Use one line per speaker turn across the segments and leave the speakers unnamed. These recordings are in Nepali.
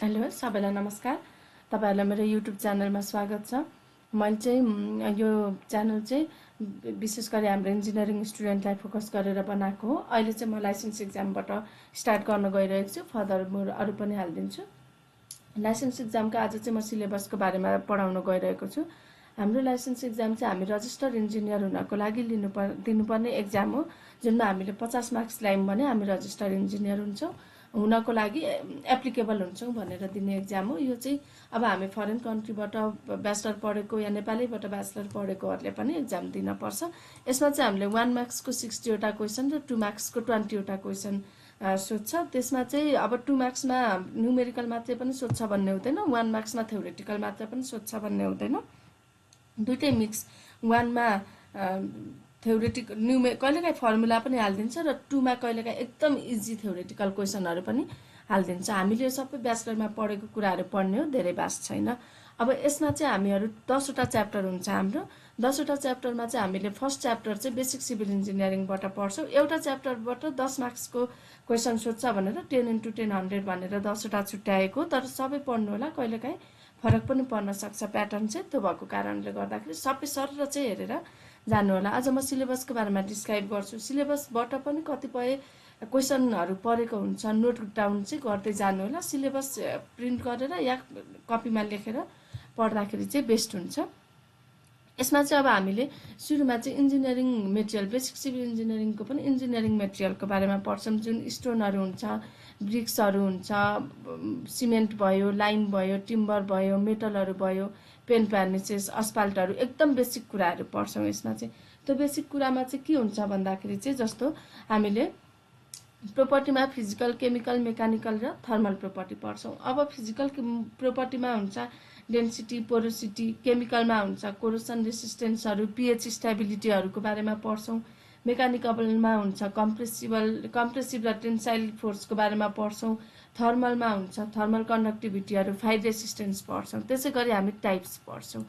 हेलो सबैलाई नमस्कार। तपाईहरुलाई मेरो युट्युब च्यानलमा स्वागत छ। मैले चाहिँ यो च्यानल चाहिँ विशेष गरी हाम्रो इन्जिनियरिङ स्टुडेन्टलाई फोकस गरेर बनाएको हो। अहिले चाहिँ म लाइसेन्स एक्जामबाट स्टार्ट गर्न गइरहेको छु। फर्दर म अरु पनि हाल्दिन्छु। लाइसेन्स एक्जामको आज चाहिँ म सिलेबसको बारेमा पढाउन गइरहेको छु। हाम्रो लाइसेन्स एक्जाम चाहिँ हामी रजिस्टर इन्जिनियर हुनको लागि दिनुपर्ने एक्जाम हो, जुनमा हामीले 50 मार्क्स ल्यायौं भने हामी रजिस्टर इन्जिनियर हुन्छौं, हुनको लागि एप्लिकेबल हुन्छौं भनेर दिने एक्जाम हो। यो चाहिँ अब हामी फरेन कन्ट्रीबाट ब्याचलर पढेको या नेपालैबाट ब्याचलर पढेकोहरूले पनि एक्जाम दिन पर्छ। यसमा चाहिँ हामीले 1 मार्क्सको 60 वटा क्वेशन र 2 मार्क्सको 20 वटा क्वेशन सोध्छ। त्यसमा चाहिँ अब 2 मार्क्समा न्युमेरिकल मात्रै पनि सोध्छ भन्ने हुँदैन, 1 मार्क्समा थ्योरेटिकल मात्रै पनि सोध्छ भन्ने हुँदैन। दुईटै मिक्स। 1 मा थ्योरेटिकल कहिलेकाहीँ फर्मुला पनि हाल्दिन्छ र 2 मा कहिलेकाहीँ एकदम इजी थ्योरेटिकल क्वेशनहरु पनि हाल्दिन्छ। हामीले सबै ब्याचलरमा पढेको कुराहरु पढ्ने हो, धेरै बास छैन। अब यसमा चाहिँ हामीहरु 10 वटा च्याप्टर हुन्छ हाम्रो। 10 वटा च्याप्टरमा चाहिँ हामीले फर्स्ट च्याप्टर चाहिँ बेसिक सिभिल इन्जिनियरिङबाट पढ्छौं। एउटा च्याप्टरबाट 10 मार्क्सको क्वेशन सोध्छ भनेर 10x10 100 भनेर 10 वटा छुट्याएको, तर सबै पढ्नु होला। कहिलेकाहीँ फरक पनि पर्न सक्छ प्याटर्न चाहिँ, त्यो भएको कारणले गर्दाखेरि सबै सरर चाहिँ हेरेर जानु होला। आज म सिलेबसको बारेमा डिस्क्राइब गर्छु। सिलेबसबाट पनि कतिपय क्वेशनहरु परेको हुन्छ, नोट डाउन चाहिँ गर्दै जानु होला। सिलेबस प्रिन्ट गरेर या कपीमा लेखेर पढ्दाखेरि चाहिँ बेस्ट हुन्छ। यसमा चाहिँ अब हामीले सुरुमा चाहिँ इन्जिनियरिङ मेटेरियल, बेसिक सिभिल इन्जिनियरिङको पनि इन्जिनियरिङ मेटेरियलको बारेमा पढ्छौं, जुन स्टोनहरु हुन्छ, ब्रिक्सहरु हुन्छ, सिमेन्ट भयो, लाइम भयो, टिम्बर भयो, मेटलहरु भयो, पेन फार्नेसेस, अस्फाल्टहरु, एकदम बेसिक कुराहरु पढ्छौं यसमा चाहिँ। त्यो बेसिक कुरामा चाहिँ के हुन्छ भन्दाखेरि चाहिँ जस्तो हामीले प्रोपर्टीमा फिजिकल, केमिकल, मेकानिकल र थर्मल प्रोपर्टी पढ्छौं। अब फिजिकल प्रोपर्टीमा हुन्छ डेन्सिटी, पोरोसिटी, केमिकलमा हुन्छ कोरोसन रेसिस्टेन्सहरु, पीएच स्टेबिलिटीहरुको बारेमा पढ्छौं। मेकानिकलमा हुन्छ कम्प्रेसिभ र टेन्साइल फोर्सको बारेमा पढ्छौं। थर्मलमा हुन्छ थर्मल कन्डक्टिभिटीहरु, फायर रेसिस्टेन्स पढ्छौं। त्यसैगरी हामी टाइप्स पढ्छौं।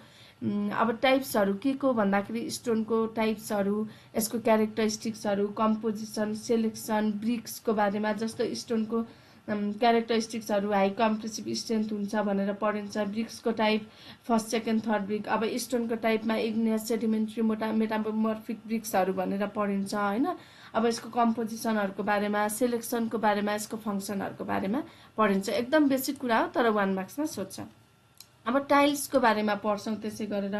अब टाइप्सहरु के को भन्दाखेरि स्टोनको टाइप्सहरु, यसको क्यारेक्टरिस्टिक्सहरु, कम्पोजिसन, सेलेक्सन, ब्रिक्सको बारेमा, जस्तो स्टोनको क्यारेक्टरिस्टिक्सहरु हाई कम्प्रेसिभ स्ट्रेन्थ हुन्छ भनेर पढिन्छ। ब्रिक्सको type first, second, third brick. अब स्टोनको टाइपमा इग्नियस, सेडिमेन्ट्री, मेटामर्फिक ब्रिक्सहरु भनेर पढिन्छ हैन। अब यसको कम्पोजिसनहरुको बारेमा, सेलेक्सनको बारेमा, यसको फंक्सनहरुको बारेमा पढिन्छ। एकदम बेसिक कुरा हो, तर 1 मार्क्समा सोध्छ। अब टाइल्सको बारेमा पढ्छौं। त्यसै गरेर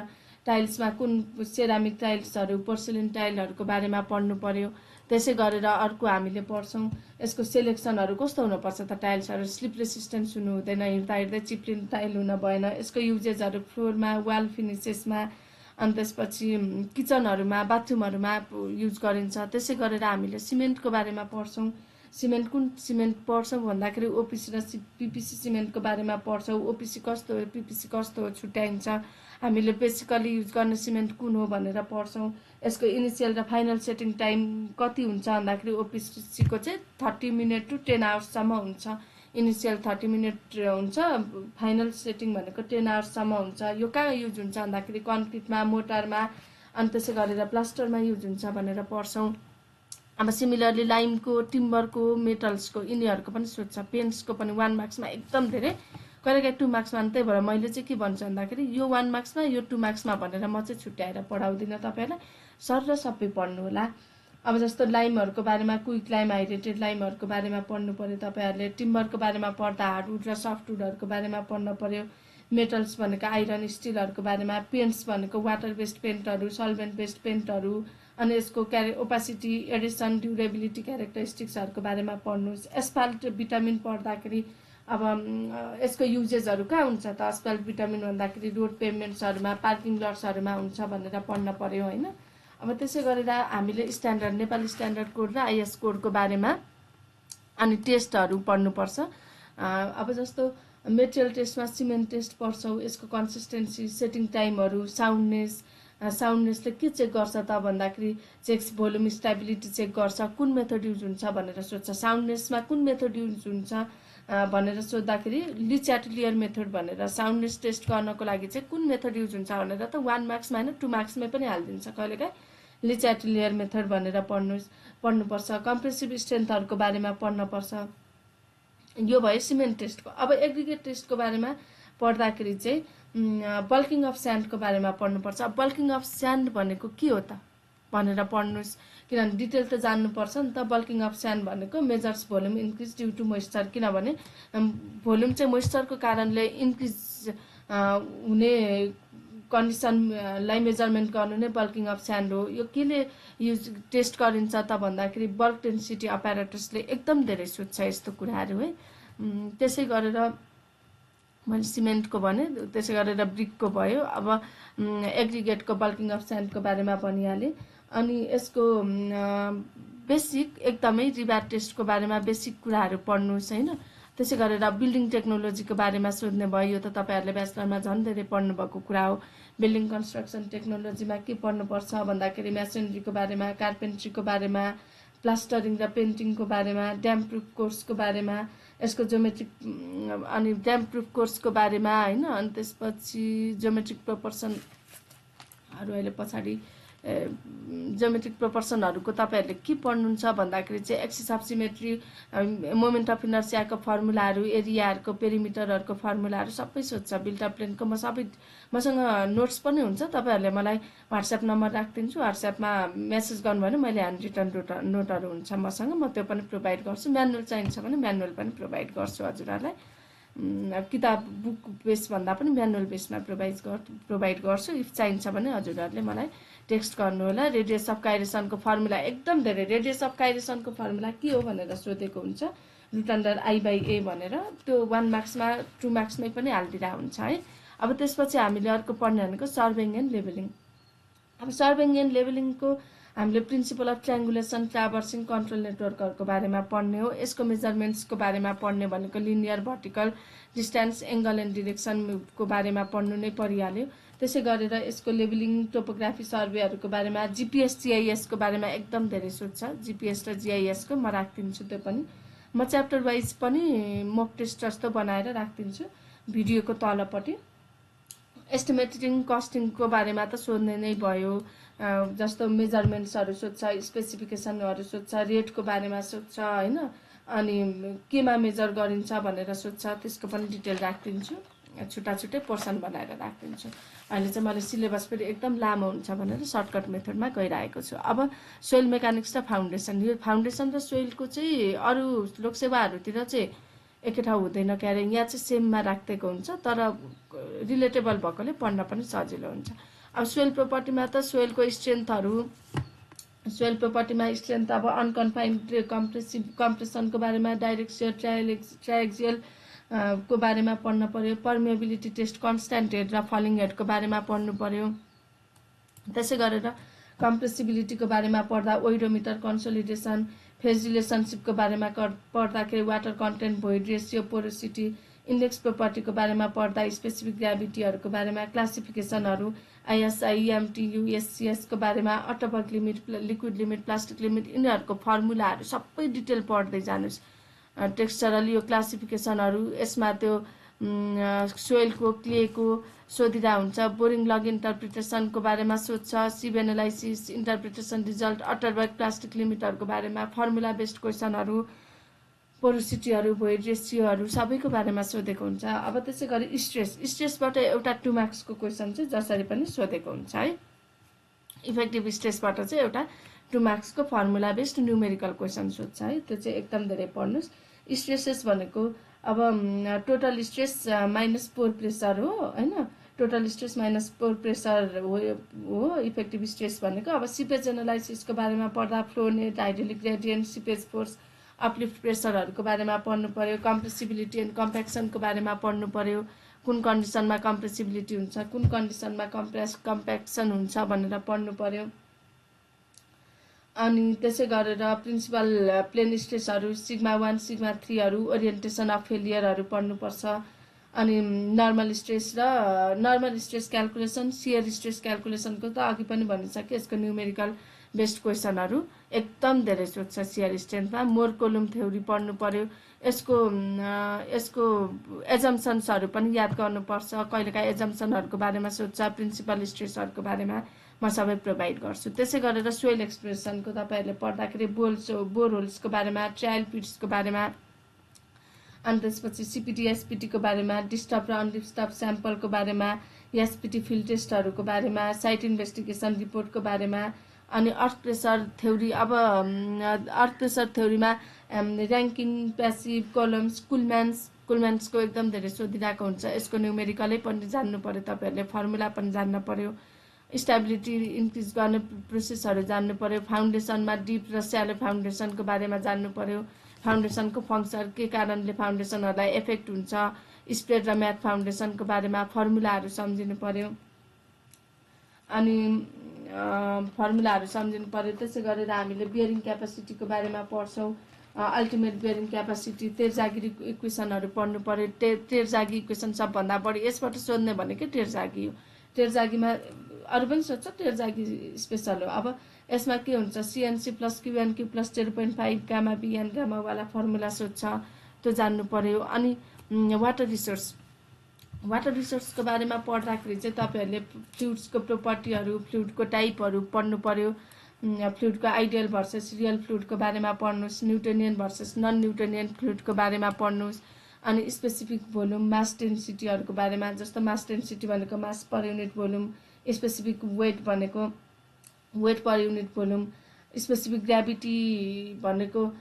टाइल्समा कुन सेरामिक टाइल्सहरु, पोर्सिलिन टाइलहरुको बारेमा पढ्नु पर्यो। त्यसै गरेर अर्को हामीले पढ्छौं यसको सेलेक्सनहरु कस्तो हुनुपर्छ त टाइल्सहरु, स्लिप रेसिस्टेन्स हुनु हुँदैन, हिँड्दा हिँड्दै चिप्लिने टाइल हुन भएन। यसको युजेसहरु फ्लोरमा, वाल फिनिसेसमा, अनि त्यसपछि किचनहरुमा, बाथरुमहरुमा युज गरिन्छ। त्यसै गरेर हामीले सिमेन्टको बारेमा पढ्छौं। सिमेन्ट कुन सिमेन्ट पढ्छौं भन्दाखेरि ओपीसी र पीपीसी सिमेन्टको बारेमा पढ्छौं। ओपीसी कस्तो हो, पीपीसी कस्तो हो छुट्याइन्छ। हामीले बेसिकली युज गर्ने सिमेन्ट कुन हो भनेर पढ्छौं। यसको इनिशियल र फाइनल सेटिङ टाइम कति हुन्छ भन्दाखेरि ओपीसी को चाहिँ 30 मिनेट टु 10 आवर्स सम्म हुन्छ। इनिशियल 30 मिनेट हुन्छ, फाइनल सेटिङ भनेको 10 आवर्स सम्म हुन्छ। यो कहाँ युज हुन्छ भन्दाखेरि कन्क्रिटमा, मोटरमा, अनि त्यसै गरेर प्लास्टरमा युज हुन्छ भनेर पढ्छौं। अब सिमिलरली लाइमको, टिम्बरको, मेटल्सको, यिनीहरुको पनि सोध्छ। पेन्ट्सको पनि 1 मार्क्समा एकदम धेरै, कहिलेकाहीँ 2 मार्क्समा। त्यही भएर मैले चाहिँ के भन्छु भन्दाखेरि यो 1 मार्क्समा, यो 2 मार्क्समा भनेर म चाहिँ छुट्याएर पढाउँदिन तपाईहरुलाई। सर र सबै पढ्नु होला। अब जस्तो लाइमहरुको बारेमा, क्विक लाइम, हाइड्रेटेड लाइमहरुको बारेमा पढ्नु पर्यो तपाईहरुले। टिम्बरको बारेमा पढ्दा हार्डवुड र सफ्टवुडहरुको बारेमा पढ्नु पर्यो। मेटल्स भनेको आइरन, स्टिलहरुको बारेमा, पेन्ट्स भनेको वाटर बेस्ड पेन्टहरु, सल्भेन्ट बेस्ड पेन्टहरु, अनि यसको ओपासिटी, एडिसन, ड्युरेबिलिटी, क्यारेक्टरिस्टिक्सहरुको बारेमा पढ्नुस्। एस्फाल्ट भिटामिन पढ्दाखेरि अब यसको युजेसहरु कहाँ हुन्छ त एस्फाल्ट भिटामिन भन्दाखेरि रोड पेभमेन्ट्सहरुमा, पार्किङ लट्सहरुमा हुन्छ भनेर पढ्न पर्यो हैन। अब त्यसै गरेर हामीले स्ट्यान्डर्ड, नेपाली स्ट्यान्डर्ड कोड र आईएस कोडको बारेमा अनि टेस्टहरु पढ्नु पर्छ। अब जस्तो मेटेरियल टेस्टमा सिमेन्ट टेस्ट पढ्छौं। यसको कन्सिस्टेन्सी, सेटिङ टाइमहरु, साउन्डनेसले के चेक गर्छ त भन्दाखेरि चेक्स भोल्युम, स्टेबिलिटी चेक गर्छ। कुन मेथड युज हुन्छ भनेर सोध्छ। साउन्डनेसमा कुन मेथड युज हुन्छ भनेर सोध्दाखेरि लिचाटलियर मेथड भनेर साउन्डनेस टेस्ट गर्नको लागि चाहिँ कुन मेथड युज हुन्छ भनेर त 1 मार्क्समा हैन 2 मार्क्समै पनि हाल्दिन्छ कहिलेकाहीँ। लिचाटलियर मेथड भनेर पढ्नुपर्छ। कम्प्रेसिभ स्ट्रेन्थहरुको बारेमा पढ्न पर्छ। यो भयो सिमेन्ट टेस्टको। अब एग्रिगेट टेस्टको बारेमा पढ्दाखेरि चाहिँ बल्किङ अफ स्यान्डको बारेमा पढ्नुपर्छ। अब बल्किङ अफ स्यान्ड भनेको के हो त भनेर पढ्नुहोस्, किनभने डिटेल त जान्नुपर्छ नि त। बल्किङ अफ स्यान्ड भनेको measures volume increase due to moisture, किनभने भोल्युम चाहिँ मोइस्चरको कारणले इन्क्रिज हुने कन्डिसनलाई मेजरमेन्ट गर्नु नै बल्किङ अफ स्यान्ड हो। यो केले युज टेस्ट गरिन्छ त भन्दाखेरि बल्क डेन्सिटी अपरेटसले एकदम धेरै सोध्छ यस्तो कुराहरू है। त्यसै गरेर मैले सिमेन्टको भने, त्यसै गरेर ब्रिकको भयो। अब एग्रिगेटको बल्किङ अफ स्यान्डको बारेमा भनिहालेँ। अनि यसको बेसिक एकदमै रिब्याट टेस्टको बारेमा बेसिक कुराहरू पढ्नुहोस् होइन। त्यसै गरेर बिल्डिङ टेक्नोलोजीको बारेमा सोध्ने भयो, यो त तपाईँहरूले ब्याचलरमा झन् धेरै पढ्नुभएको कुरा हो। बिल्डिङ कन्स्ट्रक्सन टेक्नोलोजीमा के पढ्नुपर्छ भन्दाखेरि मेसनरीको बारेमा, कार्पेन्ट्रीको बारेमा, प्लास्टरिङ र पेन्टिङको बारेमा, ड्याम प्रुफ कोर्सको बारेमा, यसको ज्योमेट्रिक अनि ड्याम प्रुफ कोर्सको बारेमा होइन। अनि त्यसपछि ज्योमेट्रिक प्रोपोर्सनहरू अहिले पछाडि ज्योमेट्रिक प्रोपोर्सनहरूको तपाईँहरूले के पढ्नुहुन्छ भन्दाखेरि चाहिँ axis of symmetry, moment of इनर्सियाको फर्मुलाहरू, एरियाहरूको पेरिमिटरहरूको फर्मुलाहरू सबै सोध्छ। बिल्ट अप प्लेनको मसँग नोट्स पनि हुन्छ, तपाईँहरूले मलाई व्हाट्सएप नम्बर राखिदिन्छु, व्हाट्सएपमा मेसेज गर्नुभयो भने मैले ह्यान्ड रिटन नोटहरू हुन्छ मसँग, म त्यो पनि प्रोभाइड गर्छु। म्यानुअल चाहिन्छ भने म्यानुअल पनि प्रोभाइड गर्छु हजुरहरूलाई। किताब बुक बेस भन्दा पनि म्यानुअल बेसमा प्रोभाइड गर्छु। इफ चाहिन्छ भने हजुरहरूले मलाई टेक्स्ट गर्नु होला। रेडियस अफ काइरेसनको फर्मुला एकदम धेरै, रेडियस अफ काइरेसनको फर्मुला के हो भनेर सोधेको हुन्छ, √I/A भनेर। त्यो 1 मार्क्समा 2 मार्क्समै पनि हालिदिँदा हुन्छ है। अब त्यसपछि हामीले अर्को पढ्ने भनेको सर्भेइङ एन्ड लेभलिङ। अब सर्भेइङ एन्ड लेभलिङको हामीले principle of triangulation, traversing, control नेटवर्कहरूको बारेमा पढ्ने हो। यसको मेजरमेन्ट्सको बारेमा पढ्ने भनेको linear, vertical, distance, angle and डिरेक्सनको बारेमा पढ्नु नै परिहाल्यो। त्यसै गरेर यसको लेभलिङ, टोपोग्राफी, सर्वेहरूको बारेमा, जिपिएस, जिआइएसको बारेमा एकदम धेरै सोध्छ। जिपिएस र जिआइएसको म राखिदिन्छु त्यो पनि। म च्याप्टर वाइज पनि मोक टेस्ट जस्तो बनाएर राखिदिन्छु भिडियोको तलपट्टि। एस्टिमेटिङ, कस्टिङको बारेमा त सोध्ने नै भयो, जस्तो मेजरमेन्ट्सहरू सोध्छ, स्पेसिफिकेसनहरू सोध्छ, रेटको बारेमा सोध्छ होइन। अनि केमा मेजर गरिन्छ भनेर सोध्छ, त्यसको पनि डिटेल राखिदिन्छु। छुट्टा छुट्टै पोर्सन बनाएर राखिदिन्छु। अहिले चाहिँ मैले सिलेबस पनि एकदम लामो हुन्छ भनेर सर्टकट मेथडमा गइरहेको छु। अब सोइल मेकानिक्स र फाउन्डेसन, यो फाउन्डेसन र सोइलको चाहिँ अरू लोकसेवाहरूतिर चाहिँ एकै ठाउँ हुँदैन क्यारे, यहाँ चाहिँ सेममा राखिदिएको हुन्छ, तर रिलेटेबल भएकोले पढ्न पनि सजिलो हुन्छ। अब सोइल प्रोपर्टीमा त सोइलको स्ट्रेन्थहरू, सोइल प्रोपर्टीमा स्ट्रेन्थ अब अनकन्फाइन्ड कम्प्रेसनको बारेमा, डाइरेक्ट सेयर, ट्रायक्सियल को बारेमा पढ्न पर्यो। पर्मिएबिलिटी टेस्ट, कन्स्ट्यान्ट हेड र फलिङ हेडको बारेमा पढ्नु पर्यो। त्यसै गरेर कम्प्रेसिबिलिटीको बारेमा पढ्दा ओइडोमिटर, कन्सोलिडेसन, फेज रिलेसनसिपको बारेमा पढ्दाखेरि water content, void ratio, porosity, index प्रोपर्टीको बारेमा पढ्दा स्पेसिफिक ग्राभिटीहरूको बारेमा, क्लासिफिकेसनहरू, आइएसआई, एमटियु, एससिएसको बारेमा, Atterberg limit, liquid limit, plastic limit, यिनीहरूको फर्मुलाहरू सबै डिटेल पढ्दै जानुहोस्। टेक्स्चरल यो क्लासिफिकेसनहरू, यसमा त्यो सोइलको, क्लेको सोधिँदा हुन्छ। बोरिङ लग इन्टरप्रिटेसनको बारेमा सोध्छ, sieve analysis, interpretation result, Atterberg plastic लिमिटहरूको बारेमा, फर्मुला बेस्ड क्वेसनहरू, पोरोसिटीहरू, भोइड रेसियोहरू सबैको बारेमा सोधेको हुन्छ। अब त्यसै गरी स्ट्रेसबाट एउटा 2 मार्क्सको क्वेसन चाहिँ जसरी पनि सोधेको हुन्छ है। इफेक्टिभ स्ट्रेसबाट चाहिँ एउटा 2 मार्क्सको फर्मुला बेस्ड न्युमेरिकल क्वेसन सोध्छ है, त्यो चाहिँ एकदम धेरै पढ्नुहोस्। स्ट्रेसेस भनेको अब total stress minus pore pressure हो होइन, total stress minus pore pressure हो इफेक्टिभ स्ट्रेस भनेको। अब सिपेज एनालाइसिसको बारेमा पढ्दा flow net, hydraulic gradient, seepage force, uplift प्रेसरहरूको बारेमा पढ्नु पर्यो। कम्प्रेसिबिलिटी एन्ड कम्प्याक्सनको बारेमा पढ्नु पर्यो, कुन कन्डिसनमा कम्प्रेसिबिलिटी हुन्छ, कुन कन्डिसनमा कम्प्याक्सन हुन्छ भनेर पढ्नु पर्यो। अनि त्यसै गरेर प्रिन्सिपल प्लेन स्ट्रेसहरू, सिग्मा 1, सिग्मा 3हरू, ओरिएन्टेसन अफ फेलियरहरू पढ्नुपर्छ। अनि normal stress calculation, shear stress क्यालकुलेसनको त अघि पनि भनिसकेँ, यसको न्युमेरिकल बेस्ड क्वेसनहरू एकदम धेरै सोध्छ सियर स्ट्रेन्थमा। मोर कोलुम थ्योरी पढ्नु पर्यो, यसको एजम्सन्सहरू पनि याद गर्नुपर्छ, कहिलेकाहीँ एजम्सनहरूको बारेमा सोध्छ, प्रिन्सिपल स्ट्रेसहरूको बारेमा म सबै प्रोभाइड गर्छु। त्यसै गरेर सोइल एक्सप्रेसनको तपाईँहरूले पढ्दाखेरि बोरहोल्सको बारेमा, ट्रायल पिट्सको बारेमा, अनि त्यसपछि सिपिटी एसपिटीको बारेमा, डिस्टर्ब र अनडिस्टर्ब स्याम्पलको बारेमा, एसपिटी फिल्ड टेस्टहरूको बारेमा, साइट इन्भेस्टिगेसन रिपोर्टको बारेमा, अनि अर्थ प्रेसर थ्योरी। अब अर्थ प्रेसर थ्योरीमा ऱ्याङ्किङ, प्यासिभ, कोलम्स, कुलम्यान्सको एकदम धेरै सोधिरहेको हुन्छ। यसको न्युमेरिकलै पनि जान्नु पर्यो, तपाईँहरूले फर्मुला पनि जान्न पर्यो, स्टेबिलिटी इन्क्रिज गर्ने प्रोसेसहरू जान्नु पर्यो, फाउन्डेसनमा डिप र स्यालो फाउन्डेसनको बारेमा जान्नु पर्यो, फाउन्डेसनको फङ्सन के कारणले फाउन्डेसनहरूलाई एफेक्ट हुन्छ, स्प्रेड र म्याथ फाउन्डेसनको बारेमा फर्मुलाहरू सम्झिनु पर्यो, अनि फर्मुलाहरू सम्झिनु पर्यो। त्यसै गरेर हामीले बियरिङ क्यापासिटीको बारेमा पढ्छौँ, अल्टिमेट बियरिङ क्यापासिटी, तेर्जागी इक्वेसनहरू पढ्नु पर्यो। तेर्जागी इक्वेसन सबभन्दा बढी यसबाट सोध्ने भनेकै तेर्जागी हो। तेर्जागीमा अरू पनि सोध्छ, तेर्जागी स्पेसल हो। अब यसमा के हुन्छ, CNC plus QNQ plus 0.5 gamma BN गामावाला फर्मुला सोध्छ, त्यो जान्नु पर्यो। अनि वाटर रिसोर्सको बारेमा पढ्दाखेरि चाहिँ तपाईँहरूले फ्लुइड्सको प्रोपर्टीहरू, फ्लुइडको टाइपहरू पढ्नु पर्यो, फ्लुइडको आइडियल भर्सेस रियल फ्लुइडको बारेमा पढ्नुहोस्, न्युटोनियन भर्सेस नन न्युटोनियन फ्लुइडको बारेमा पढ्नुहोस्, अनि स्पेसिफिक भोल्युम, मास डेन्सिटीहरूको बारेमा, जस्तो मास डेन्सिटी भनेको mass per unit volume, specific weight भनेको weight per unit volume, specific gravity भनेको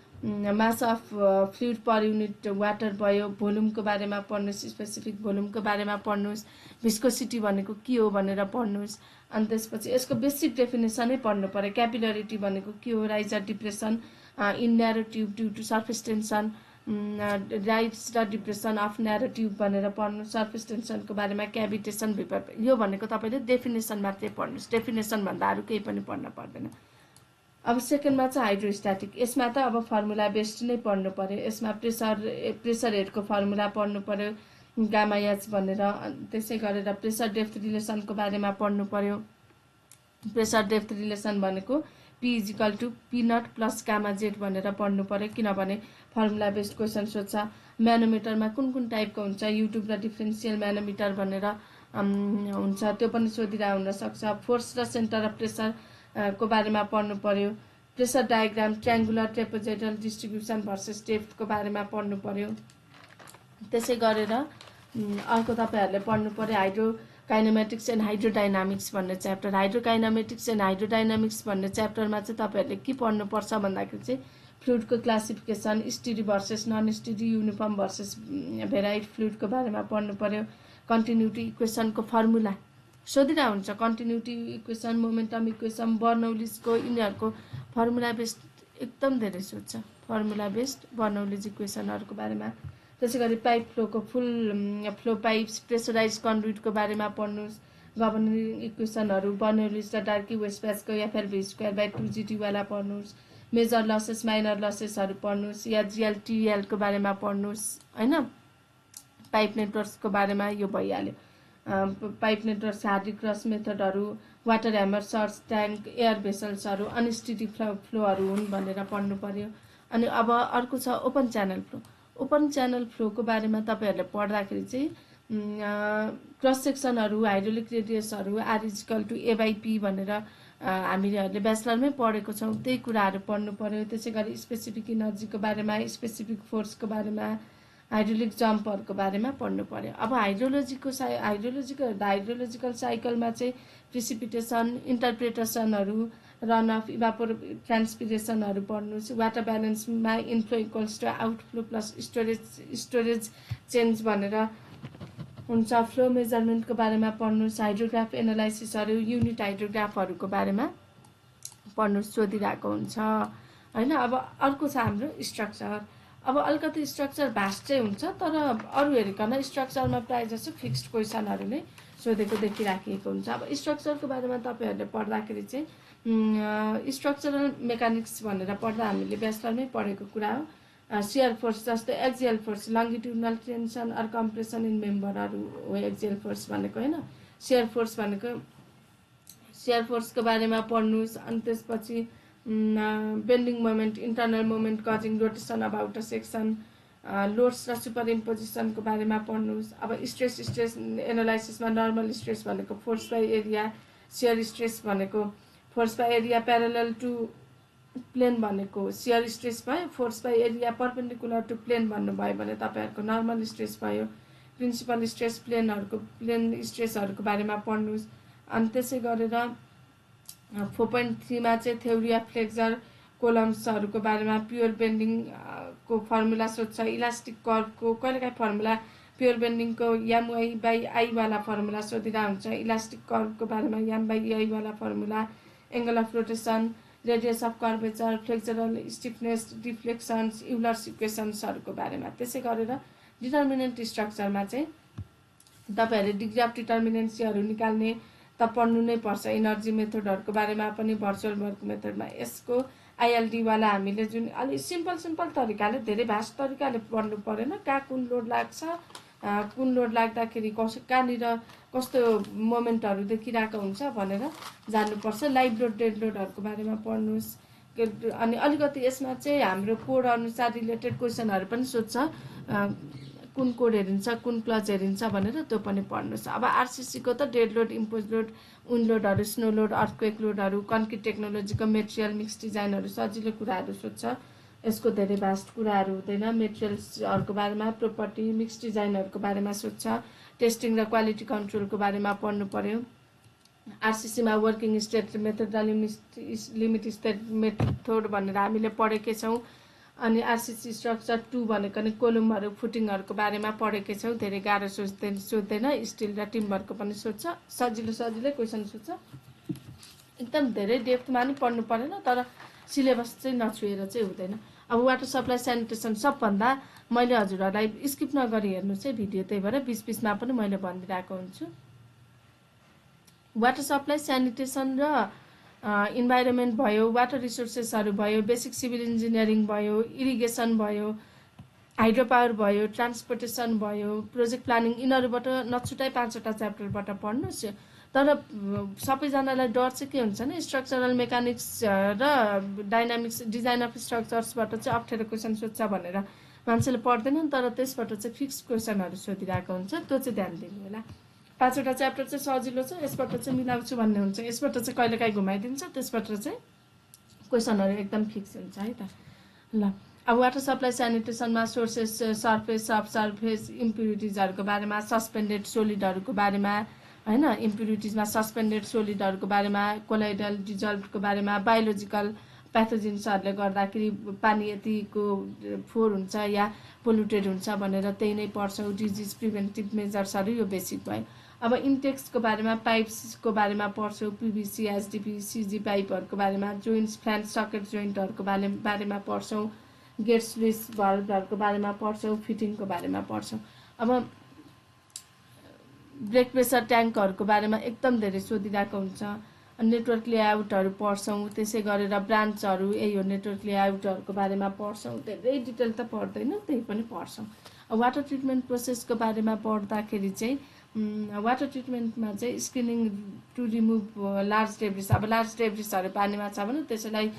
mass of fluid per unit water भयो। भोल्युमको बारेमा पढ्नुहोस्, स्पेसिफिक भोल्युमको बारेमा पढ्नुहोस्, भिस्कोसिटी भनेको के हो भनेर पढ्नुहोस्। अनि त्यसपछि यसको बेसिक डेफिनेसनै पढ्नु पर्यो। क्यापिलरिटी भनेको के हो, राइज र depression in narrow tube due to surface tension, rise र डिप्रेसन अफ न्यारो ट्युब भनेर पढ्नु, सर्फेस टेन्सनको बारेमा, क्याभिटेसन भिपर, यो भनेको तपाईँले डेफिनेसन मात्रै पढ्नुहोस्, डेफिनेसनभन्दा अरू केही पनि पढ्न पर्दैन। अब सेकेन्डमा चाहिँ हाइड्रोस्ट्याटिक, यसमा त अब फर्मुला बेस्ड नै पढ्नु पर्यो। यसमा प्रेसर हेडको फर्मुला पढ्नु पर्यो, गामा एच भनेर। त्यसै गरेर प्रेसर डेप्थ रिलेसनको बारेमा पढ्नु पर्यो। प्रेसर डेप्थ रिलेसन भनेको P is equal to P naught plus gamma Z भनेर पढ्नु पर्यो, किनभने फर्मुला बेस्ड क्वेसन सोध्छ। म्यानोमिटरमा कुन कुन टाइपको हुन्छ, युट्युब र डिफ्रेन्सियल म्यानोमिटर भनेर हुन्छ, त्यो पनि सोधिरहेको हुनसक्छ। फोर्स र सेन्टर अफ प्रेसर को बारेमा पढ्नु पर्यो। Pressure diagram, triangular trapezoidal distribution versus डेप्थको बारेमा पढ्नु पर्यो। त्यसै गरेर अर्को तपाईँहरूले पढ्नु पर्यो हाइड्रोकाइनेमेटिक्स एन्ड हाइड्रोडाइनामिक्स भन्ने च्याप्टर। हाइड्रोकाइनेमेटिक्स एन्ड हाइड्रोडाइनामिक्स भन्ने च्याप्टरमा चाहिँ तपाईँहरूले के पढ्नुपर्छ भन्दाखेरि चाहिँ फ्लुइडको classification, steady versus non steady, uniform versus varied फ्लुइडको बारेमा पढ्नु पर्यो। कन्टिन्युटी इक्वेसनको फर्मुला सोधिरहेको हुन्छ, कन्टिन्युटी इक्वेसन, मोमेन्टम इक्वेसन, बर्नौलिजको, यिनीहरूको फर्मुला बेस्ड एकदम धेरै सोध्छ, फर्मुला बेस्ड बर्नौलिज इक्वेसनहरूको बारेमा। त्यसै गरी पाइप फ्लोको फुल फ्लो पाइप्स, प्रेसराइज कन्डुइटको बारेमा पढ्नुहोस्, गभर्निङ इक्वेसनहरू, बर्नौलिज र डार्की वेस्टप्याचको एफएलभी स्क्वायर बाई 2GT वाला पढ्नुहोस्, मेजर लसेस माइनर लसेसहरू पढ्नुहोस्, या जिएलटिएलको बारेमा पढ्नुहोस् होइन। पाइप नेटवर्क्सको बारेमा यो भइहाल्यो। पाइप नेटवर्क, हार्डी क्रस मेथडहरू, water hammer, surge tank, air भेसल्सहरू अनस्टिडी फ्लोहरू हुन् भनेर पढ्नु पर्यो। अनि अब अर्को छ open channel flow. Open channel फ्लोको बारेमा तपाईँहरूले पढ्दाखेरि चाहिँ क्रस सेक्सनहरू, हाइड्रोलिक रेडियसहरू, आर इजिकल टु ए/पी भनेर हामीहरूले ब्याचलरमै पढेको छौँ, त्यही कुराहरू पढ्नु पर्यो। त्यसै गरी स्पेसिफिक इनर्जीको बारेमा, स्पेसिफिक फोर्सको बारेमा, हाइड्रोलिक जम्पहरूको बारेमा पढ्नु पर्यो। अब हाइड्रोलोजिकल साइकलमा चाहिँ प्रिसिपिटेसन, इन्टरप्रिटेसनहरू, रन अफ, इभापोर ट्रान्सपिरेसनहरू पढ्नुहोस्। वाटर ब्यालेन्समा inflow equals to outflow plus storage change भनेर हुन्छ। फ्लो मेजरमेन्टको बारेमा पढ्नुहोस्। हाइड्रोग्राफ एनालाइसिसहरू, युनिट हाइड्रोग्राफहरूको बारेमा पढ्नुहोस्, सोधिरहेको हुन्छ होइन। अब अर्को छ हाम्रो स्ट्रक्चर। अब अलिकति स्ट्रक्चर भास्ट चाहिँ हुन्छ, तर अरू हेरिकन स्ट्रक्चरमा प्रायः जस्तो फिक्स्ड क्वेसनहरू नै सोधेको देखिराखिएको हुन्छ। अब स्ट्रक्चरको बारेमा तपाईँहरूले पढ्दाखेरि चाहिँ स्ट्रक्चरल मेकानिक्स भनेर पढ्दा हामीले ब्याचलरमै पढेको कुरा हो। सियर फोर्स जस्तै axial force, longitudinal tension or compression in मेम्बरहरू हो एक्जियल फोर्स भनेको होइन। सियर फोर्स भनेको, सियर फोर्सको बारेमा पढ्नुहोस्। अनि त्यसपछि bending moment, internal moment causing rotation about a section, loads र सुपर इम्पोजिसनको बारेमा पढ्नुहोस्। अब स्ट्रेस एनालाइसिसमा नर्मल स्ट्रेस भनेको force by area, shear stress भनेको force by area parallel to plane भनेको सियर स्ट्रेस भयो, force by area perpendicular to plain भन्नुभयो भने तपाईँहरूको नर्मल स्ट्रेस भयो, प्रिन्सिपल स्ट्रेस प्लेन स्ट्रेसहरूको बारेमा पढ्नुहोस्। अनि त्यसै गरेर 4.3 मा चाहिँ थ्योरी अफ फ्लेक्चर कोलम्सहरूको बारेमा, प्योर बेन्डिङ को फर्मुला सोध्छ, इलास्टिक कर्वको कहिलेकाहीँ फर्मुला प्योर बेन्डिङको M/I वाला फर्मुला सोधिरहेको हुन्छ, इलास्टिक कर्वको बारेमा M/I वाला formula, angle of rotation, radius of curvature, flexural stiffness, deflections, Euler's इक्वेसन्सहरूको बारेमा। त्यसै गरेर डिटर्मिनेन्ट स्ट्रक्चरमा चाहिँ तपाईँहरूले डिग्री अफ डिटर्मिनेन्सीहरू निकाल्ने त पढ्नु नै पर्छ। इनर्जी मेथडहरूको बारेमा पनि, भर्चुअल वर्क मेथडमा यसको ILD वाला हामीले जुन अलि सिम्पल तरिकाले, धेरै भास्ट तरिकाले पढ्नु परेन। कहाँ कुन लोड लाग्छ, कुन लोड लाग्दाखेरि कहाँनिर कस्तो मोमेन्टहरू देखिरहेको हुन्छ भनेर जान्नुपर्छ। लाइभ लोड, डेड लोडहरूको बारेमा पढ्नुहोस्। अनि अलिकति यसमा चाहिँ हाम्रो कोड अनुसार रिलेटेड क्वेसनहरू पनि सोध्छ, कुन कोड हेरिन्छ, कुन क्लच हेरिन्छ भनेर त्यो पनि पढ्नुहोस्। अब RCC को त dead load, impose load, wind लोडहरू, स्नो लोड, अर्थक्वेक लोडहरू, कन्क्रिट टेक्नोलोजीको मेटेरियल मिक्स डिजाइनहरू सजिलो कुराहरू सोध्छ। यसको धेरै भास्ट कुराहरू हुँदैन। मेटेरियल्सहरूको बारेमा, प्रोपर्टी, मिक्स डिजाइनहरूको बारेमा सोध्छ। टेस्टिङ र क्वालिटी कन्ट्रोलको बारेमा पढ्नु पर्यो। RCC मा वर्किङ स्टेट मेथड र लिमिट स्टेट मेथड भनेर हामीले पढेकै छौँ। अनि RCC स्ट्रक्चर 2 भनेको नि कोलमहरू, फुटिङहरूको बारेमा पढेकै छौँ। धेरै गाह्रो सोध्दैन। स्टिल र टिम्बरको पनि सोध्छ, सजिलै क्वेसन सोध्छ। एकदम धेरै डेप्थमा नि पढ्नु परेन, तर सिलेबस चाहिँ नछुएर चाहिँ हुँदैन। अब वाटर सप्लाई स्यानिटेसन सबभन्दा मैले हजुरहरूलाई स्किप नगरी हेर्नु चाहिँ भिडियो, त्यही भएर बिचमा पनि मैले भनिरहेको हुन्छु। वाटर सप्लाई स्यानिटेसन र इन्भाइरोमेन्ट भयो, वाटर रिसोर्सेसहरू भयो, बेसिक सिभिल इन्जिनियरिङ भयो, इरिगेसन भयो, हाइड्रो पावर भयो, ट्रान्सपोर्टेसन भयो, प्रोजेक्ट प्लानिङ, यिनीहरूबाट नछुटाइ 5वटा च्याप्टरबाट पढ्नुहोस्। तर सबैजनालाई डर चाहिँ के हुन्छ भने स्ट्रक्चरल मेकानिक्स र डाइनामिक्स, डिजाइन अफ स्ट्रक्चर्सबाट चाहिँ अप्ठ्यारो क्वेसन सोध्छ भनेर मान्छेले पढ्दैनन्, तर त्यसबाट चाहिँ फिक्स क्वेसनहरू सोधिरहेको हुन्छ। त्यो चाहिँ ध्यान दिनु होला। 5वटा च्याप्टर चाहिँ सजिलो छ, यसबाट चाहिँ मिलाउँछु भन्ने हुन्छ, यसबाट चाहिँ कहिलेकाहीँ घुमाइदिन्छ, त्यसबाट चाहिँ क्वेसनहरू एकदम फिक्स हुन्छ है त। ल अब वाटर सप्लाई स्यानिटेसनमा सोर्सेस, सर्फेस, सब सर्फेस, इम्प्युरिटिजहरूको बारेमा, सस्पेन्डेड सोलिडहरूको बारेमा हैन, इम्प्युरिटिजमा सस्पेन्डेड सोलिडहरूको बारेमा, कोलाइडल डिजल्भको बारेमा, बायोलोजिकल प्याथोजेन्सहरूले गर्दाखेरि पानी यतिको फोहोर हुन्छ या पोल्युटेड हुन्छ भनेर त्यही नै पढ्छौँ। डिजिज प्रिभेन्टिभ मेजर्सहरू यो बेसिक भयो। अब इन्टेक्सको बारेमा, पाइप्सको बारेमा पढ्छौँ, PVC, HDP, CG पाइपहरूको बारेमा, जोइन्ट्स, फ्ल्यान्स, सकेट जोइन्टहरूको बारेमा पढ्छौँ, गेट स्लुइस भल्भहरूको बारेमा पढ्छौँ, फिटिङको बारेमा पढ्छौँ। अब ब्रेक प्रेसर ट्याङ्कहरूको बारेमा एकदम धेरै सोधिरहेको हुन्छ। नेटवर्क लेआउटहरू पढ्छौँ, त्यसै गरेर ब्रान्चहरू, यही हो नेटवर्क लेआउटहरूको बारेमा पढ्छौँ। धेरै डिटेल त पढ्दैन, त्यही पनि पढ्छौँ। वाटर ट्रिटमेन्ट प्रोसेसको बारेमा पढ्दाखेरि चाहिँ वाटर ट्रिटमेन्टमा चाहिँ screening to remove large debris, अब लार्ज डेब्रिसहरू पानीमा छ भने त्यसैलाई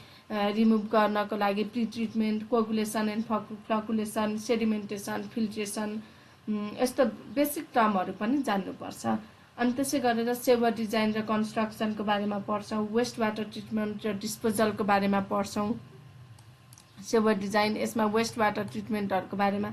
रिमुभ गर्नको लागि pre treatment, coagulation and flocculation, sedimentation, filtration, यस्तो बेसिक टर्महरू पनि जान्नुपर्छ। अनि त्यसै गरेर सेवर डिजाइन र कन्स्ट्रक्सनको बारेमा पढ्छौँ। वेस्ट वाटर ट्रिटमेन्ट र डिस्पोजलको बारेमा पढ्छौँ। सेवर डिजाइन, यसमा वेस्ट वाटर ट्रिटमेन्टहरूको बारेमा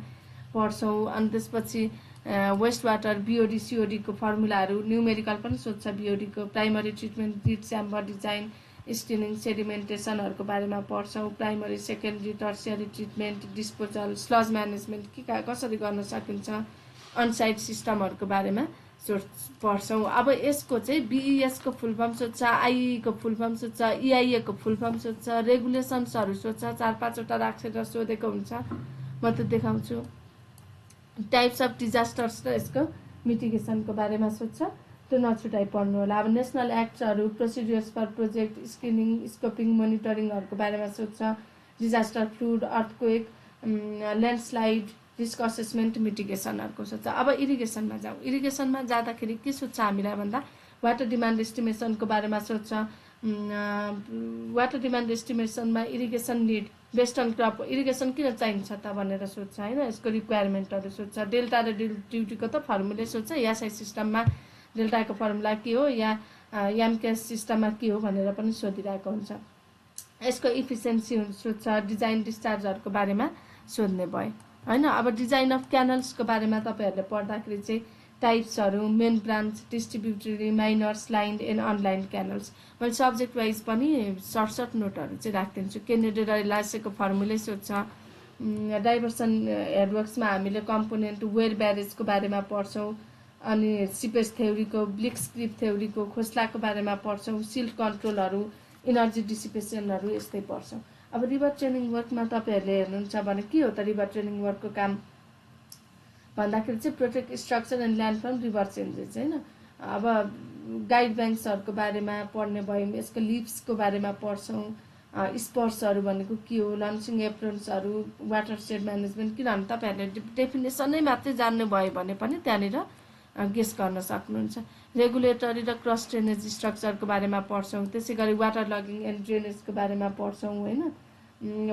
पढ्छौँ। अनि त्यसपछि वेस्ट वाटर, BOD, COD को फर्मुलाहरू, न्युमेरिकल पनि सोध्छ BOD को, primary treatment, grit chamber design, स्टिनिङ, सेडिमेन्टेसनहरूको बारेमा पढ्छौँ। Primary, secondary, tertiary treatment, disposal, sludge management कसरी गर्न सकिन्छ, अनसाइट सिस्टमहरूको बारेमा पढ्छौँ। अब यसको चाहिँ BES को फुल फर्म सोध्छ, IE को फुल फर्म सोध्छ, EIA को फुल फर्म सोध्छ, रेगुलेसन्सहरू सोध्छ, 4-5वटा राखेर सोधेको हुन्छ, म त देखाउँछु। टाइप्स अफ डिजास्टर्स र यसको मिटिगेसनको बारेमा सोध्छ, त्यो नछुटाइ पढ्नु होला। अब नेसनल एक्टहरू, procedures for project, screening, scoping, मोनिटरिङहरूको बारेमा सोध्छ। Disaster, flood, earthquake, landslide, risk assessment, मिटिगेसनहरूको सोध्छ। अब इरिगेसनमा जाउँ। इरिगेसनमा जाँदाखेरि के सोध्छ हामीलाई भन्दा वाटर डिमान्ड एस्टिमेसनको बारेमा सोध्छ। वाटर डिमान्ड एस्टिमेसनमा irrigation need, based on crop, irrigation किन चाहिन्छ त भनेर सोध्छ होइन, यसको रिक्वायरमेन्टहरू सोध्छ। डेल्टा र ड्युटीको त फर्मुलै सोध्छ, यासाई सिस्टममा डेल्टाको फर्मुला के हो या यामकेस सिस्टममा के हो भनेर पनि सोधिरहेको हुन्छ। यसको इफिसियन्सी सोध्छ, डिजाइन डिस्चार्जहरूको बारेमा सोध्ने भयो हैन। अब डिजाइन अफ क्यानल्सको बारेमा तपाईँहरूले पढ्दाखेरि चाहिँ टाइप्सहरू, main branch, distributory, minors, lined and unlined canals, मैले सब्जेक्ट वाइज पनि सर्ट नोटहरू चाहिँ राखिदिन्छु। केनेडी र लासेको फर्मुलै सोध्छ। डाइभर्सन हेडवर्क्समा हामीले कम्पोनेन्ट वेयर ब्यारेजको बारेमा पढ्छौँ, अनि सिपेज थ्योरीको, ब्लिक्सक्रिप थ्योरीको, खोस्लाको बारेमा पढ्छौँ, सिल्ट कन्ट्रोलहरू, इनर्जी डिसिपेसनहरू यस्तै पढ्छौँ। अब रिभर ट्रेनिङ वर्कमा तपाईँहरूले हेर्नुहुन्छ भने के हो त रिभर ट्रेनिङ वर्कको काम भन्दाखेरि चाहिँ protect structure and land from river changes हैन। अब गाइड ब्याङ्क्सहरूको बारेमा पढ्ने भयौँ, यसको लिभ्सको बारेमा पढ्छौँ। स्पर्सहरू भनेको के हो, लन्चिङ एप्रोन्सहरू, वाटर सेड म्यानेजमेन्ट, किनभने तपाईँहरूले डेफिनेसनै मात्रै जान्नु भयो भने पनि त्यहाँनिर गेस गर्न सक्नुहुन्छ। रेगुलेटरी र क्रस ड्रेनेज स्ट्रक्चरको बारेमा पढ्छौँ। त्यसै गरी वाटर लगिङ एन्ड ड्रेनेजको बारेमा पढ्छौँ होइन।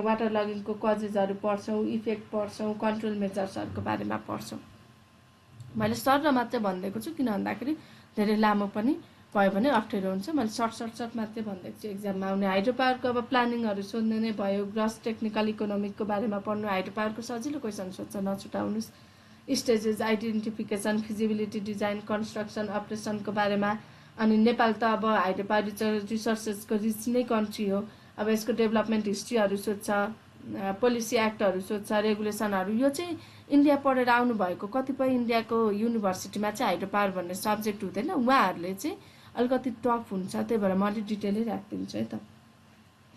वाटर लगिङको कजेजहरू पढ्छौँ, इफेक्ट पढ्छौँ, कन्ट्रोल मेजर्सहरूको बारेमा पढ्छौँ। मैले सर मात्रै भनिदिएको छु, किन भन्दाखेरि धेरै लामो पनि भयो भने अप्ठ्यारो हुन्छ। मैले सर्ट मात्रै भनिदिएको छु। एक्जाममा आउने हाइड्रो पावरको अब प्लानिङहरू सोध्ने नै भयो। ग्रस टेक्निकल इकोनोमिकको बारेमा पढ्नु, हाइड्रो पावरको सजिलो क्वेसन सोध्छ, नछुटाउनुहोस्। Stages identification, feasibility, design, construction, अपरेसनको बारेमा। अनि नेपाल त अब हाइड्रो पावर रिसोर्सेसको रिच नै कन्ट्री हो। अब यसको डेभलपमेन्ट हिस्ट्रीहरू सोध्छ, पोलिसी एक्टहरू सोध्छ, रेगुलेसनहरू। यो चाहिँ इन्डिया पढेर आउनुभएको कतिपय इन्डियाको युनिभर्सिटीमा चाहिँ हाइड्रो पावर भन्ने सब्जेक्ट हुँदैन, उहाँहरूले चाहिँ अलिकति टफ हुन्छ, त्यही भएर म अलिक डिटेलै राखिदिन्छु है त।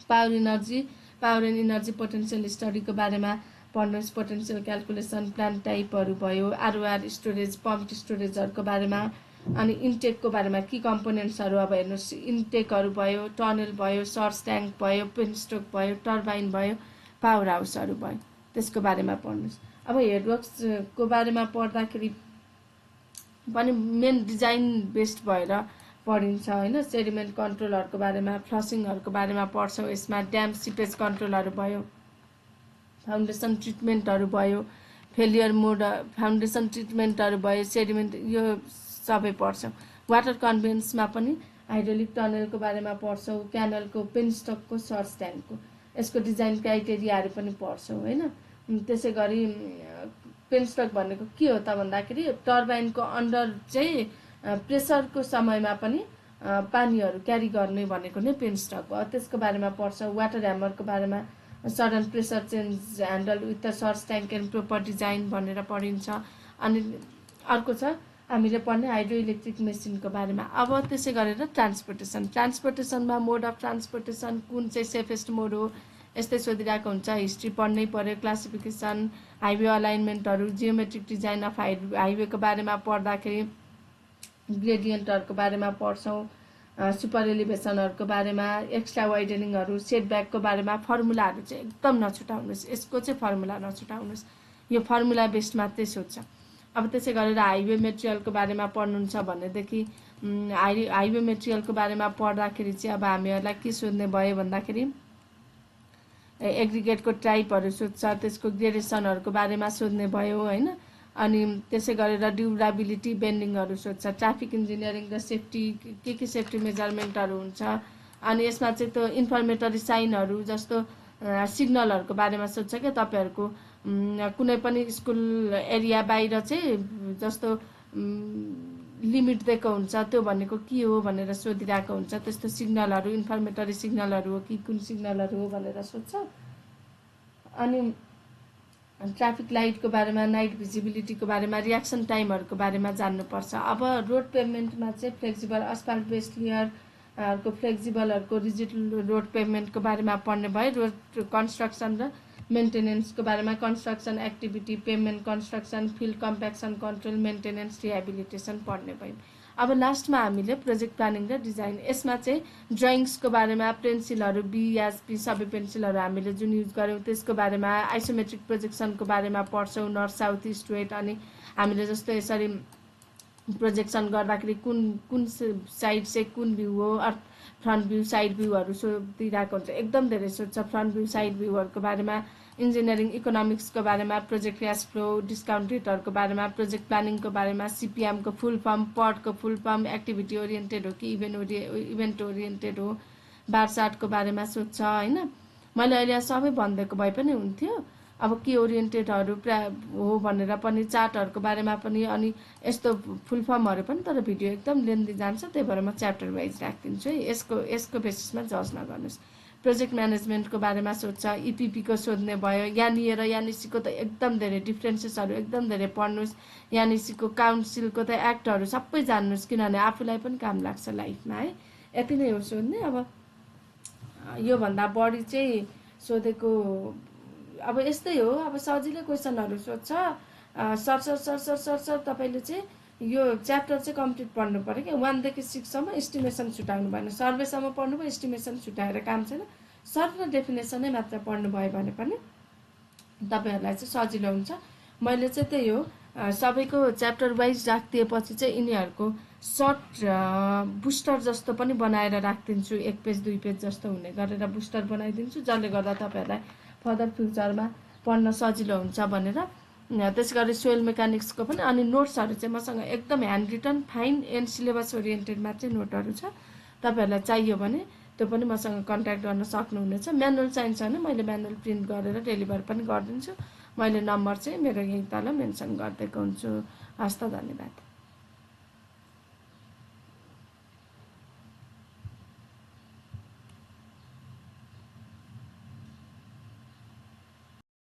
Power energy, power and energy potential स्टडीको बारेमा पढ्नुहोस्। पोटेन्सियल क्यालकुलेसन, प्लान्ट टाइपहरू भयो, आरओआर स्टोरेज, पम्प स्टोरेजहरूको बारेमा। अनि इन्टेकको बारेमा की कम्पोनेन्ट्सहरू अब हेर्नुहोस्, इन्टेकहरू भयो, टनल भयो, सर्स ट्याङ्क भयो, पेनस्टोक भयो, टर्बाइन भयो, पावर हाउसहरू भयो, त्यसको बारेमा पढ्नुहोस्। अब हेडवर्क्सको बारेमा पढ्दाखेरि पनि मेन डिजाइन बेस्ड भएर पढिन्छ होइन। सेडिमेन्ट कन्ट्रोलहरूको बारेमा, फ्लसिङहरूको बारेमा पढ्छौँ यसमा। ड्याम सिपेज कन्ट्रोलहरू भयो, फाउन्डेसन ट्रिटमेन्टहरू भयो, फेलियर मोड फाउन्डेसन ट्रिटमेन्टहरू भयो, सेडिमेन्ट, यो सबै पढ्छौँ। वाटर कन्भेन्समा पनि हाइड्रोलिक टनलको बारेमा पढ्छौँ, क्यानलको, पेनस्टकको, सर्स ट्याङ्कको, यसको डिजाइन क्राइटेरियाहरू पनि पढ्छौँ होइन। त्यसै गरी पेनस्टक भनेको के हो त भन्दाखेरि टर्बाइनको अन्डर चाहिँ प्रेसरको समयमा पनि पानीहरू क्यारी गर्ने भनेको नै पेनस्टक हो, त्यसको बारेमा पढ्छौँ। वाटर ह्यामरको बारेमा sudden pressure change handle with the surge tank and proper design भनेर पढिन्छ। अनि अर्को छ हामीले पढ्ने हाइड्रो इलेक्ट्रिक मेसिनको बारेमा। अब त्यसै गरेर ट्रान्सपोर्टेसनमा मोड अफ ट्रान्सपोर्टेसन कुन चाहिँ सेफेस्ट मोड हो यस्तै सोधिरहेको हुन्छ। हिस्ट्री पढ्नै पर्यो, क्लासिफिकेसन, हाइवे अलाइनमेन्टहरू, जियोमेट्रिक डिजाइन अफ हाइवेको बारेमा पढ्दाखेरि ग्रेडियन्टहरूको बारेमा पढ्छौँ, सुपर एलिभेसनहरूको बारेमा, एक्स्ट्रा वाइडनिङहरू, सेटब्याकको बारेमा। फर्मुलाहरू चाहिँ एकदम नछुटाउनुहोस्, यसको चाहिँ फर्मुला नछुटाउनुहोस्, यो फर्मुला बेस्ड मात्रै सोध्छ। अब त्यसै गरेर हाइवे मेटेरियलको बारेमा पढ्नुहुन्छ भनेदेखि हाइवे मेटेरियलको बारेमा पढ्दाखेरि चाहिँ अब हामीहरूलाई के सोध्ने भयो भन्दाखेरि एग्रिगेटको टाइपहरू सोध्छ, त्यसको ग्रेडेसनहरूको बारेमा सोध्ने भयो होइन। अनि त्यसै गरेर ड्युराबिलिटी, बेन्डिङहरू सोध्छ। ट्राफिक इन्जिनियरिङ र सेफ्टी, के सेफ्टी मेजरमेन्टहरू हुन्छ। अनि यसमा चाहिँ त्यो इन्फर्मेटरी साइनहरू जस्तो सिग्नलहरूको बारेमा सोध्छ क्या तपाईँहरूको। कुनै पनि स्कुल एरिया बाहिर चाहिँ जस्तो लिमिट दिएको हुन्छ, त्यो भनेको के हो भनेर सोधिरहेको हुन्छ। त्यस्तो सिग्नलहरू इन्फर्मेटरी सिग्नलहरू हो कि कुन सिग्नलहरू हो भनेर सोध्छ। अनि ट्राफिक लाइटको बारेमा, नाइट भिजिबिलिटीको बारेमा, रियाक्सन टाइमहरूको बारेमा जान्नुपर्छ। अब रोड पेभमेन्टमा चाहिँ फ्लेक्सिबल अस्फाल्ट बेस्ड लेयरको, फ्लेक्सिबलहरूको, रिजिड रोड पेभमेन्टको बारेमा पढ्ने भयो। रोड कन्स्ट्रक्सन र मेन्टेनेन्सको बारेमा, construction activity, pavement construction, field compaction control, maintenance, rehabilitation पढ्ने भयो। अब लास्टमा हामीले प्रोजेक्ट प्लानिङ र डिजाइन, यसमा चाहिँ ड्रइङ्सको बारेमा, पेन्सिलहरू, बिएसपी सबै पेन्सिलहरू हामीले जुन युज गऱ्यौँ त्यसको बारेमा, आइसोमेट्रिक प्रोजेक्सनको बारेमा पढ्छौँ, नर्थ साउथ इस्ट वेस्ट। अनि हामीले जस्तो यसरी प्रोजेक्सन गर्दाखेरि कुन साइड चाहिँ कुन भ्यू हो, फ्रन्ट भ्यू, साइड भ्यूहरू सोधिरहेको हुन्छ, एकदम धेरै सोध्छ। फ्रन्ट भ्यू, साइड भ्यूहरूको बारेमा, इन्जिनियरिङ इकोनोमिक्सको बारेमा, प्रोजेक्ट क्यास फ्लो, डिस्काउन्ट रेटहरूको बारेमा, प्रोजेक्ट प्लानिङको बारेमा, सिपिएमको फुल फर्म, पडको फुल फर्म, एक्टिभिटी ओरिएन्टेड हो कि इभेन्ट ओरिएन्टेड हो, बारसाटको बारेमा सोध्छ होइन। मैले अहिले यहाँ सबै भनिदिएको भए पनि हुन्थ्यो, अब के ओरिएन्टेडहरू हो भनेर पनि, चार्टहरूको बारेमा पनि, अनि यस्तो फुल फर्महरू पनि। तर भिडियो एकदम लेन्दी जान्छ, त्यही भएर म च्याप्टर वाइज राखिदिन्छु है। यसको बेसिसमा जज नगर्नुहोस्। प्रोजेक्ट म्यानेजमेन्टको बारेमा सोध्छ, इपिपीको सोध्ने भयो, यानिएर यानिसीको त एकदम धेरै डिफ्रेन्सेसहरू एकदम धेरै पढ्नुहोस्। यानिसीको काउन्सिलको त एक्टहरू सबै जान्नुहोस्, किनभने आफूलाई पनि काम लाग्छ लाइफमा है। यति नै हो सोध्ने। अब योभन्दा बढी चाहिँ सोधेको अब यस्तै हो। अब सजिलै क्वेसनहरू सोध्छ, सर तपाईँले चाहिँ यो च्याप्टर चाहिँ कम्प्लिट पढ्नु पऱ्यो क्या। 1 देखि 6 सम्म एस्टिमेसन छुटाउनु भएन, सर्वेसम्म पढ्नुभयो, एस्टिमेसन छुटाएर काम छैन। सर्ट र डेफिनेसनै मात्र पढ्नुभयो भने पनि तपाईँहरूलाई चाहिँ सजिलो हुन्छ। मैले चाहिँ त्यही हो, सबैको च्याप्टर वाइज राखिदिएपछि चाहिँ यिनीहरूको सर्ट बुस्टर जस्तो पनि बनाएर राखिदिन्छु। 1 पेज 2 पेज जस्तो हुने गरेर बुस्टर बनाइदिन्छु, जसले गर्दा तपाईँहरूलाई फर्दर फ्युचरमा पढ्न सजिलो हुन्छ भनेर। त्यसै गरी सोइल मेकानिक्सको पनि। अनि नोट्सहरू चाहिँ मसँग एकदम hand written fine and syllabus ओरिएन्टेडमा चाहिँ नोटहरू छ। तपाईँहरूलाई चाहियो भने त्यो पनि मसँग कन्ट्याक्ट गर्न सक्नुहुनेछ। म्यानुअल चाहिन्छ भने मैले म्यानुअल प्रिन्ट गरेर डेलिभर पनि गरिदिन्छु। मैले नम्बर चाहिँ मेरो यही तल मेन्सन गरिदिएको हुन्छु। हस् त, धन्यवाद।